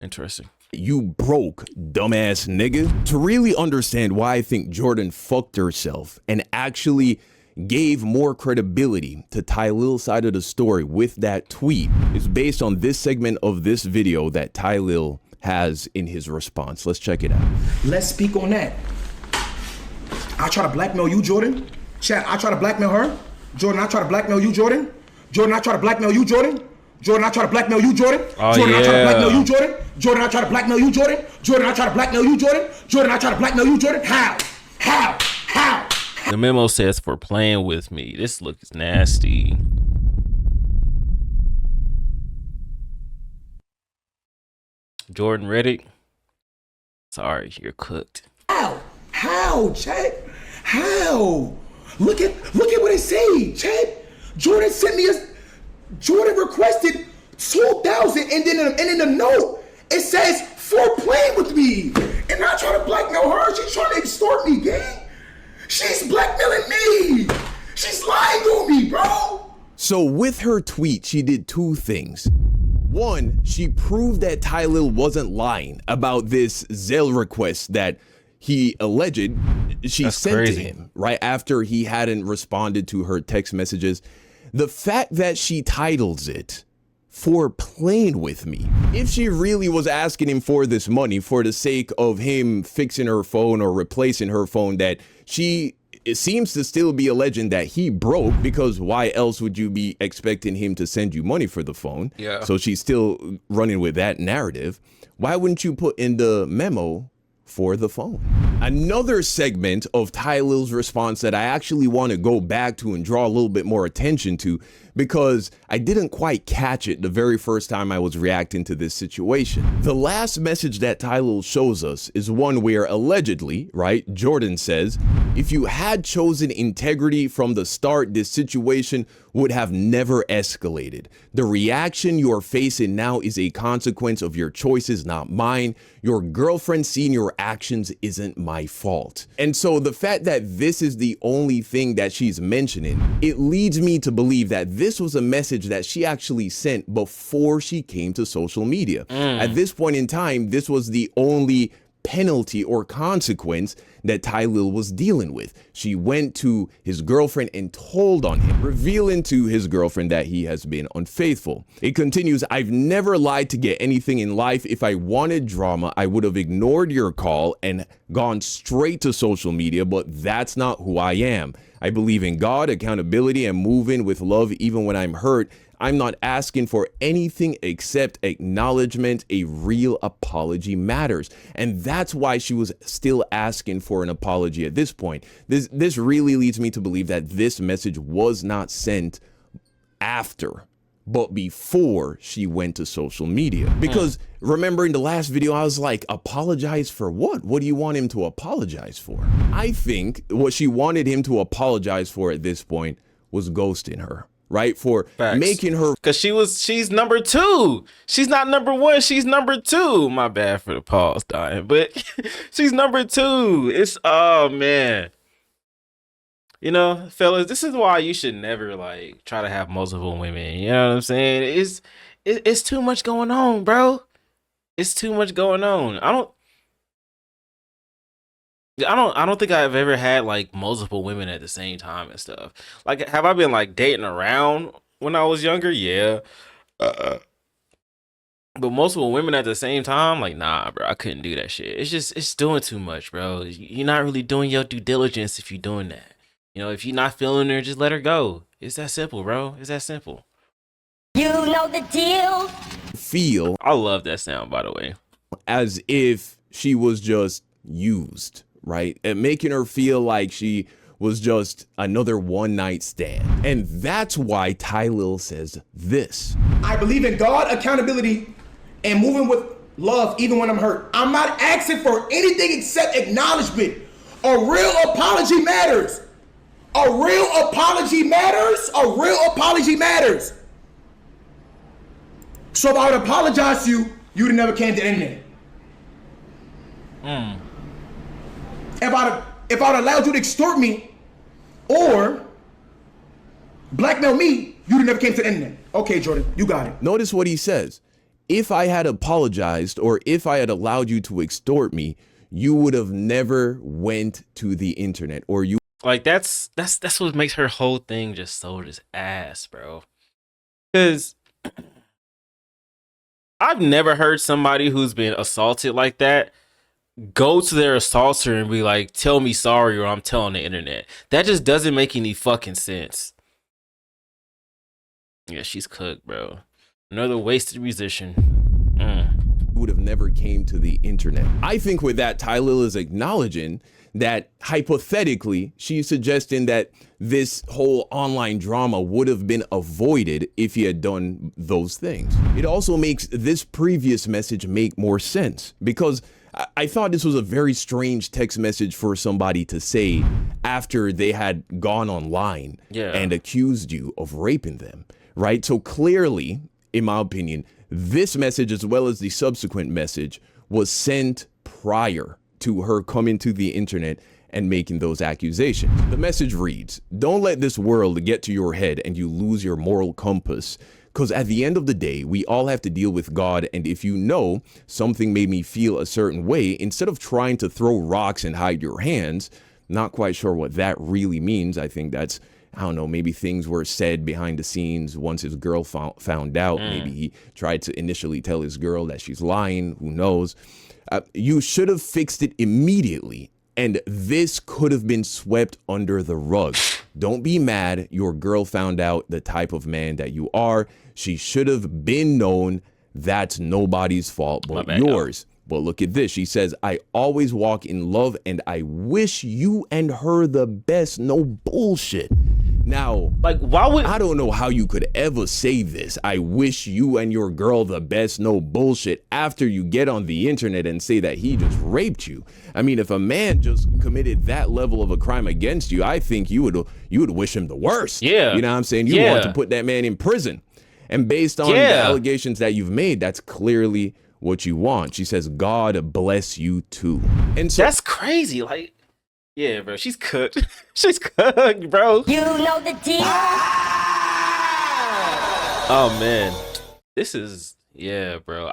interesting. You broke, dumbass nigga. To really understand why I think Jourdin fucked herself and actually gave more credibility to Tylil's side of the story with that tweet is based on this segment of this video that Tylil has in his response. Let's check it out. Let's speak on that. I try to blackmail you, Jourdin. Chat, I try to blackmail her. Jourdin, I try to blackmail you, Jourdin. Jourdin, I try to blackmail you, Jourdin. Jourdin, I try to blackmail you, Jourdin. Oh, Jourdin, I try to blackmail you, yeah. Jourdin. Jourdin, I try to blackmail you, Jourdin. Jourdin, I try to blackmail you, Jourdin. Jourdin, I try to blackmail you, Jourdin. How? How? How? The memo says for playing with me. This looks nasty. Jourdin Reddick. Sorry, you're cooked. How? How, Chad? How? Look at what it say, Chad. Jourdin sent me Jourdin requested 2,000, and then in the note it says for playing with me, and I try to blackmail her. She's trying to extort me, gang. She's blackmailing me. She's lying on me, bro. So with her tweet, she did two things. One, she proved that Tylil wasn't lying about this Zelle request that he alleged she sent to him right after he hadn't responded to her text messages. The fact that she titles it for playing with me. If she really was asking him for this money for the sake of him fixing her phone or replacing her phone that it seems to still be alleging that he broke, because why else would you be expecting him to send you money for the phone? Yeah. So she's still running with that narrative. Why wouldn't you put in the memo for the phone? Another segment of Tylil's response that I actually want to go back to and draw a little bit more attention to, because I didn't quite catch it the very first time I was reacting to this situation. The last message that Tylil shows us is one where allegedly, right, Jourdin says, if you had chosen integrity from the start, this situation would have never escalated. The reaction you're facing now is a consequence of your choices, not mine. Your girlfriend seeing your actions isn't my fault. And so the fact that this is the only thing that she's mentioning, it leads me to believe that this was a message that she actually sent before she came to social media. At this point in time, this was the only penalty or consequence that Tylil was dealing with. She went to his girlfriend and told on him, revealing to his girlfriend that he has been unfaithful. It continues, I've never lied to get anything in life. If I wanted drama, I would have ignored your call and gone straight to social media, but that's not who I am. I believe in God, accountability, and moving with love even when I'm hurt. I'm not asking for anything except acknowledgement. A real apology matters. And that's why she was still asking for an apology at this point. This really leads me to believe that this message was not sent after, but before she went to social media. Because remember in the last video, I was like, apologize for what? What do you want him to apologize for? I think what she wanted him to apologize for at this point was ghosting her. Right? For making her, because she's number two. She's not number one, she's number two. My bad for the pause, dying, but she's number two. It's, oh man, you know, fellas, this is why you should never like try to have multiple women. You know what I'm saying? It's too much going on, bro. It's too much going on. I don't think I've ever had like multiple women at the same time and stuff. Like, have I been like dating around when I was younger? Yeah. But multiple women at the same time, like, nah, bro, I couldn't do that shit. It's doing too much, bro. You're not really doing your due diligence if you're doing that. You know, if you're not feeling her, just let her go. It's that simple, bro. It's that simple. You know the deal. feel, I love that sound, by the way, as if she was just used, right? And making her feel like she was just another one-night stand. And that's why Tylil says this. I believe in God, accountability, and moving with love even when I'm hurt. I'm not asking for anything except acknowledgement. A real apology matters. A real apology matters. A real apology matters. So if I would apologize to you, you would have never came to the internet. If I'd have allowed you to extort me or blackmail me, you'd have never came to the internet. Okay, Jourdin, you got it. Notice what he says. If I had apologized or if I had allowed you to extort me, you would have never went to the internet, or you like that's what makes her whole thing just so just ass, bro. Because I've never heard somebody who's been assaulted like that go to their assaulter and be like, tell me sorry or I'm telling the internet. That just doesn't make any fucking sense. Yeah, she's cooked, bro. Another wasted musician. Would have never came to the internet. I think with that, Tylil is acknowledging that hypothetically, she's suggesting that this whole online drama would have been avoided if he had done those things. It also makes this previous message make more sense, because I thought this was a very strange text message for somebody to say after they had gone online and accused you of raping them, right? So clearly, in my opinion, this message, as well as the subsequent message, was sent prior to her coming to the internet and making those accusations. The message reads, "Don't let this world get to your head and you lose your moral compass. Because at the end of the day, we all have to deal with God. And if you know something made me feel a certain way, instead of trying to throw rocks and hide your hands," not quite sure what that really means. I think that's, I don't know, maybe things were said behind the scenes once his girl found out. Maybe he tried to initially tell his girl that she's lying. Who knows? You should have fixed it immediately. And this could have been swept under the rug. Don't be mad your girl found out the type of man that you are. She should have been known. That's nobody's fault but yours. But look at this. She says, "I always walk in love and I wish you and her the best." No bullshit. Now, like, why would I don't know how you could ever say this. "I wish you and your girl the best," no bullshit, after you get on the internet and say that he just raped you. I mean, if a man just committed that level of a crime against you, I think you would wish him the worst. Yeah. You know what I'm saying? You want to put that man in prison. And based on the allegations that you've made, that's clearly what you want. She says, "God bless you too." And so that's crazy. Like, yeah, bro, she's cooked. She's cooked, bro. You know the deal. Oh man, this is, yeah, bro.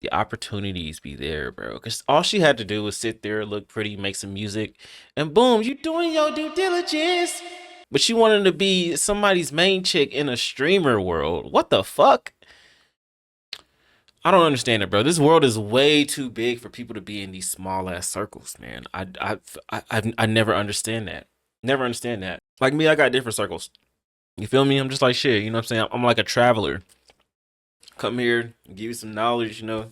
The opportunities be there, bro. Because all she had to do was sit there, look pretty, make some music, and boom, you doing your due diligence. But she wanted to be somebody's main chick in a streamer world. What the fuck? I don't understand it, bro. This world is way too big for people to be in these small ass circles, man. I never understand that. Never understand that. Like me, I got different circles. You feel me? I'm just like shit. You know what I'm saying? I'm like a traveler. Come here, give you some knowledge, you know,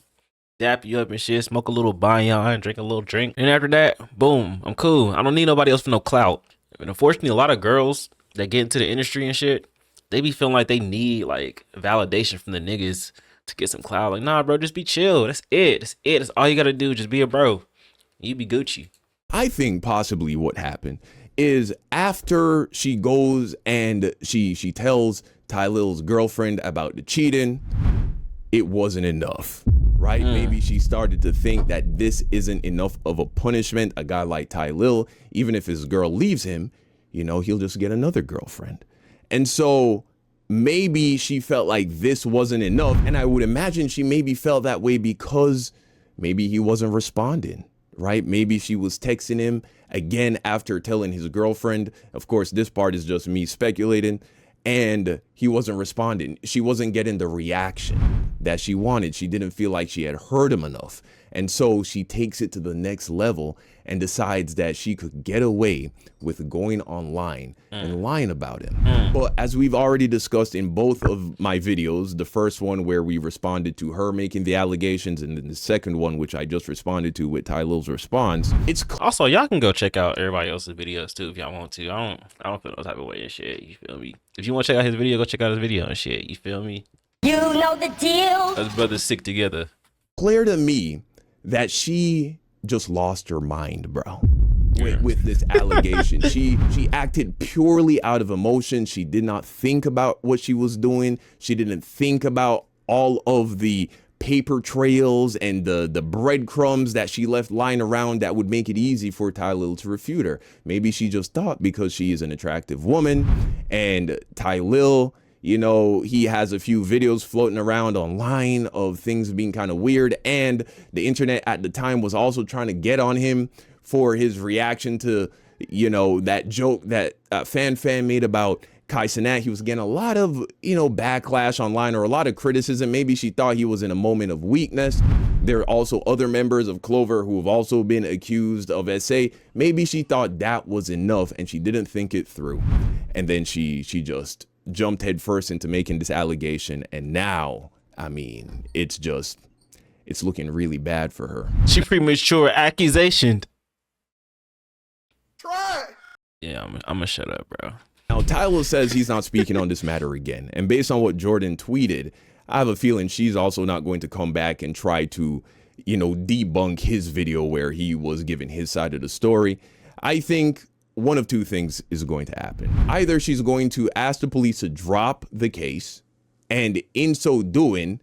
dap you up and shit, smoke a little banyan, drink a little drink. And after that, boom, I'm cool. I don't need nobody else for no clout. And unfortunately, a lot of girls that get into the industry and shit, they be feeling like they need like validation from the niggas to get some clout. Like, nah, bro, just be chill. That's it. That's it. That's all you gotta do. Just be a bro. You be Gucci. I think possibly what happened is after she goes and she tells Tylil's girlfriend about the cheating, it wasn't enough, right? Maybe she started to think that this isn't enough of a punishment. A guy like Tylil, even if his girl leaves him, you know, he'll just get another girlfriend. And so maybe she felt like this wasn't enough. And I would imagine she maybe felt that way because maybe he wasn't responding, right? Maybe she was texting him again after telling his girlfriend. Of course, this part is just me speculating. And he wasn't responding. She wasn't getting the reaction that she wanted. She didn't feel like she had heard him enough. And so she takes it to the next level and decides that she could get away with going online and lying about him. But as we've already discussed in both of my videos, the first one where we responded to her making the allegations, and then the second one, which I just responded to with Tylil's response, it's also, y'all can go check out everybody else's videos too if y'all want to. I don't feel no type of way and shit. You feel me? If you want to check out his video, go check out his video and shit. You feel me? You know the deal. Us brothers stick together. Clear to me that she just lost her mind, bro. With this allegation. She acted purely out of emotion. She did not think about what she was doing. She didn't think about all of the paper trails and the breadcrumbs that she left lying around that would make it easy for Tylil to refute her. Maybe she just thought because she is an attractive woman and Tylil, you know, he has a few videos floating around online of things being kind of weird, and the internet at the time was also trying to get on him for his reaction to, you know, that joke that Fan made about Kai Cenat. He was getting a lot of, you know, backlash online or a lot of criticism. Maybe she thought he was in a moment of weakness. there are also other members of Clover who have also been accused of SA. Maybe she thought that was enough and she didn't think it through. And then she just jumped headfirst into making this allegation. And now, I mean, it's looking really bad for her. She premature accusation. Try. Yeah, I'm gonna shut up, bro. Now, Tylil says he's not speaking on this matter again. And based on what Jourdin tweeted, I have a feeling she's also not going to come back and try to, debunk his video where he was giving his side of the story. I think one of two things is going to happen. Either she's going to ask the police to drop the case, and in so doing,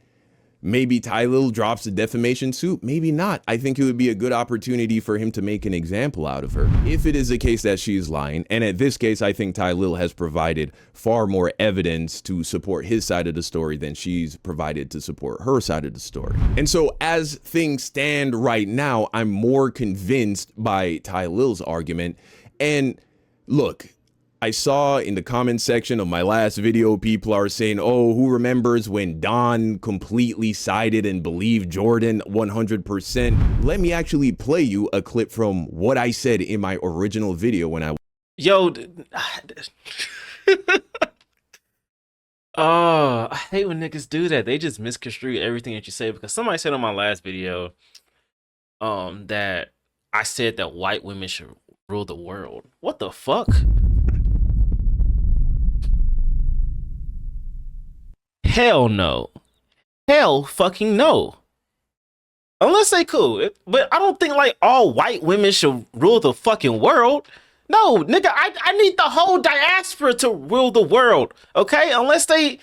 maybe Tylil drops the defamation suit, maybe not. I think it would be a good opportunity for him to make an example out of her. If it is the case that she's lying, and at this case, I think Tylil has provided far more evidence to support his side of the story than she's provided to support her side of the story. And so as things stand right now, I'm more convinced by Tylil's argument. And look, I saw in the comment section of my last video, people are saying, oh, who remembers when Don completely sided and believed Jourdin 100%? Let me actually play you a clip from what I said in my original video when I... Yo, oh, I hate when niggas do that. They just misconstrue everything that you say, because somebody said on my last video that I said that white women should rule the world. What the fuck? Hell no. Hell fucking no. Unless they cool. But I don't think like all white women should rule the fucking world. No, nigga, I need the whole diaspora to rule the world. Okay? Unless they...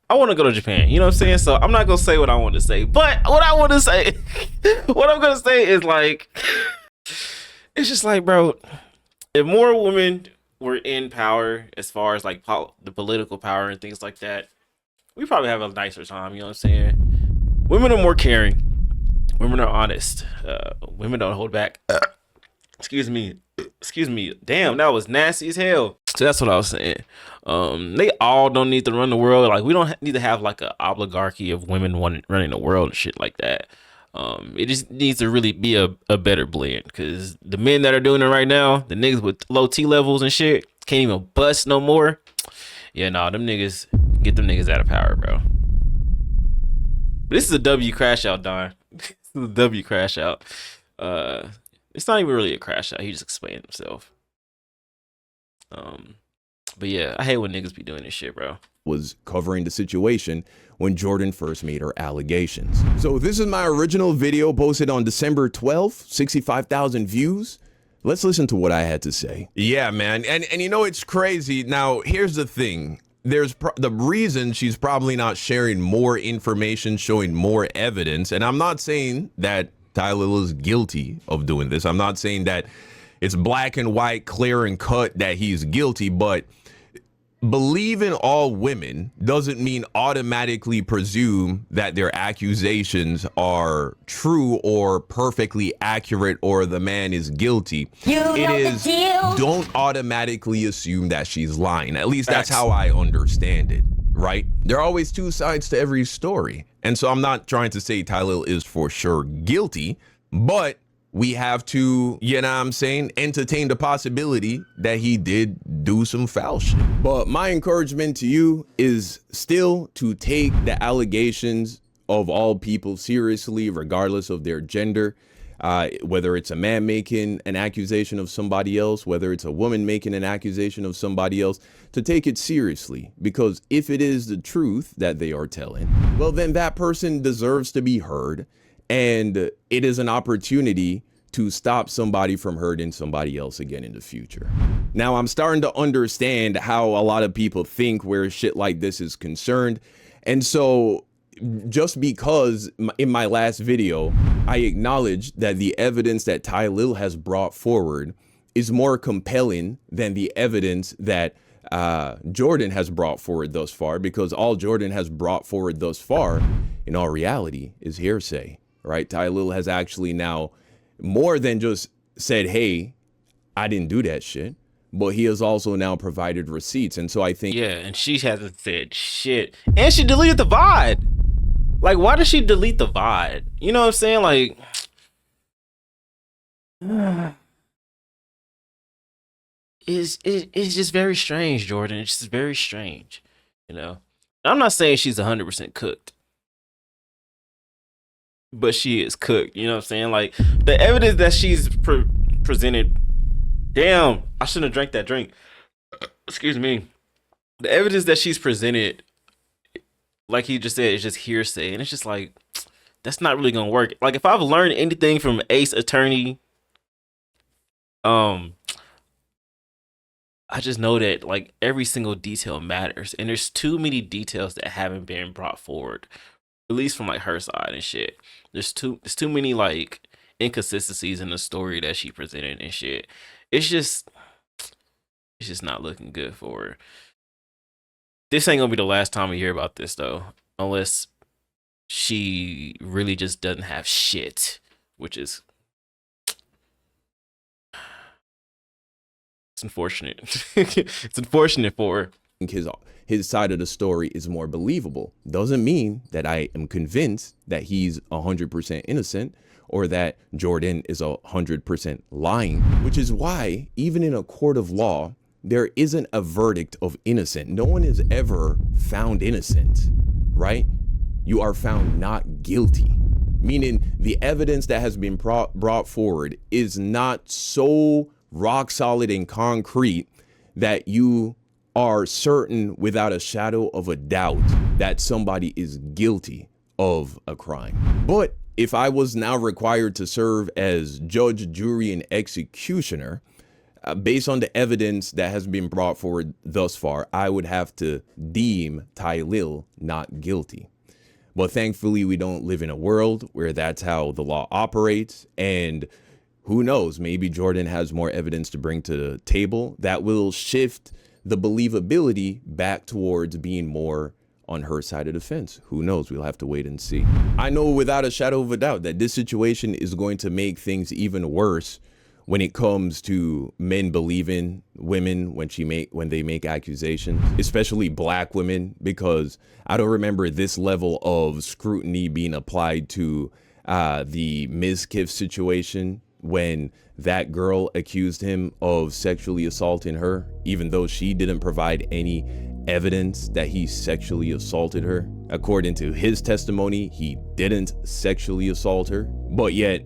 I want to go to Japan. You know what I'm saying? So I'm not going to say what I want to say. But what I want to say... what I'm going to say is like... it's just like, bro... if more women were in power, as far as like the political power and things like that, we probably have a nicer time. You know what I'm saying? Women are more caring. Women are honest. Women don't hold back. Excuse me. Damn, that was nasty as hell. So that's what I was saying. They all don't need to run the world. Like, we don't need to have like an oligarchy of women running the world and shit like that. It just needs to really be a better blend, because the men that are doing it right now, the niggas with low T levels and shit, can't even bust no more. Yeah, nah, them niggas, get them niggas out of power, bro. But this is a W crash out, Don. This is a W crash out. It's not even really a crash out. He just explained himself. But yeah, I hate when niggas be doing this shit, bro. Was covering the situation when Jourdin first made her allegations. So this is my original video posted on December 12th, 65,000 views. Let's listen to what I had to say. Yeah, man. And you know, it's crazy. Now, here's the thing. There's the reason she's probably not sharing more information, showing more evidence. And I'm not saying that Tylil is guilty of doing this. I'm not saying that it's black and white, clear and cut that he's guilty, but believing all women doesn't mean automatically presume that their accusations are true or perfectly accurate or the man is guilty. It is, don't automatically assume that she's lying. At least that's how I understand it, right? There are always two sides to every story. And so I'm not trying to say Tylil is for sure guilty, but we have to, you know what I'm saying, entertain the possibility that he did do some foul shit. But my encouragement to you is still to take the allegations of all people seriously, regardless of their gender. Whether it's a man making an accusation of somebody else, whether it's a woman making an accusation of somebody else, to take it seriously. Because if it is the truth that they are telling, well, then that person deserves to be heard. And it is an opportunity to stop somebody from hurting somebody else again in the future. Now, I'm starting to understand how a lot of people think where shit like this is concerned. And so just because in my last video, I acknowledged that the evidence that Tylil has brought forward is more compelling than the evidence that Jourdin has brought forward thus far, because all Jourdin has brought forward thus far, in all reality, is hearsay. Right? Tylil has actually now more than just said, hey, I didn't do that shit, but he has also now provided receipts. And so I think, yeah, and she hasn't said shit, and she deleted the VOD. Like, why did she delete the VOD? You know what I'm saying? Like, it's just very strange, Jourdin. It's just very strange, you know. I'm not saying she's 100% cooked, but she is cooked. You know what I'm saying? Like, the evidence that she's presented. Damn, I shouldn't have drank that drink. Excuse me. The evidence that she's presented, like he just said, is just hearsay, and it's just like, that's not really gonna work. Like, if I've learned anything from Ace Attorney, I just know that like every single detail matters, and there's too many details that haven't been brought forward, at least from like her side and shit. There's too many like inconsistencies in the story that she presented and shit. It's just not looking good for her. This ain't gonna be the last time we hear about this though, unless she really just doesn't have shit, which is, it's unfortunate. It's unfortunate for her. His side of the story is more believable. Doesn't mean that I am convinced that he's 100% innocent or that Jourdin is 100% lying, which is why even in a court of law, there isn't a verdict of innocent. No one is ever found innocent, right? You are found not guilty, meaning the evidence that has been brought forward is not so rock solid and concrete that you are certain without a shadow of a doubt that somebody is guilty of a crime. But if I was now required to serve as judge, jury, and executioner, based on the evidence that has been brought forward thus far, I would have to deem Tylil not guilty. But thankfully, we don't live in a world where that's how the law operates. And who knows, maybe Jourdin has more evidence to bring to the table that will shift the believability back towards being more on her side of the fence. Who knows? We'll have to wait and see. I know without a shadow of a doubt that this situation is going to make things even worse when it comes to men believing women when they make accusations, especially black women, because I don't remember this level of scrutiny being applied to the Ms. Kiff situation when that girl accused him of sexually assaulting her, even though she didn't provide any evidence that he sexually assaulted her. According to his testimony, he didn't sexually assault her, but yet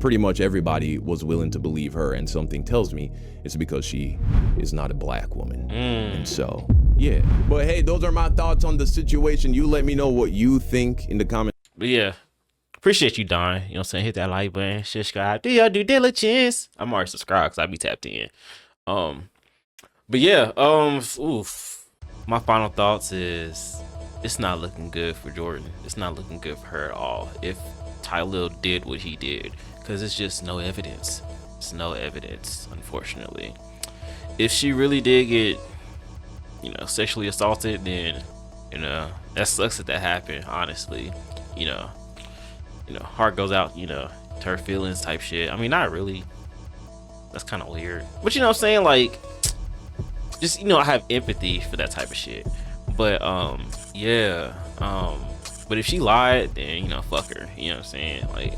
pretty much everybody was willing to believe her, and something tells me it's because she is not a black woman. And so, yeah. But hey, those are my thoughts on the situation. You let me know what you think in the comments. But yeah, appreciate you, Don. You know what I'm saying? Hit that like button, subscribe, do your due diligence. I'm already subscribed because I be tapped in. But yeah, my final thoughts is it's not looking good for Jourdin. It's not looking good for her at all. If Tylil did what he did, because it's just no evidence. It's no evidence, unfortunately. If she really did get, sexually assaulted, then, that sucks that happened, honestly. Heart goes out, to her feelings type shit. I mean, not really. That's kind of weird. But you know what I'm saying? Like, just, I have empathy for that type of shit. But, yeah. But if she lied, then, fuck her. You know what I'm saying? Like,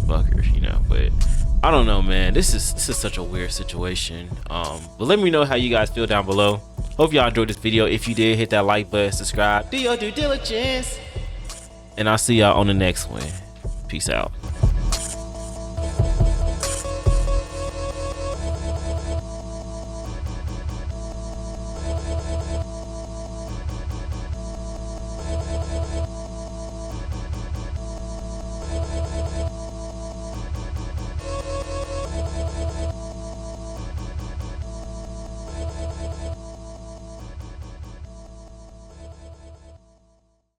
fuck her, But I don't know, man. This is such a weird situation. But let me know how you guys feel down below. Hope y'all enjoyed this video. If you did, hit that like button, subscribe, do your due diligence. And I'll see y'all on the next one. Peace out.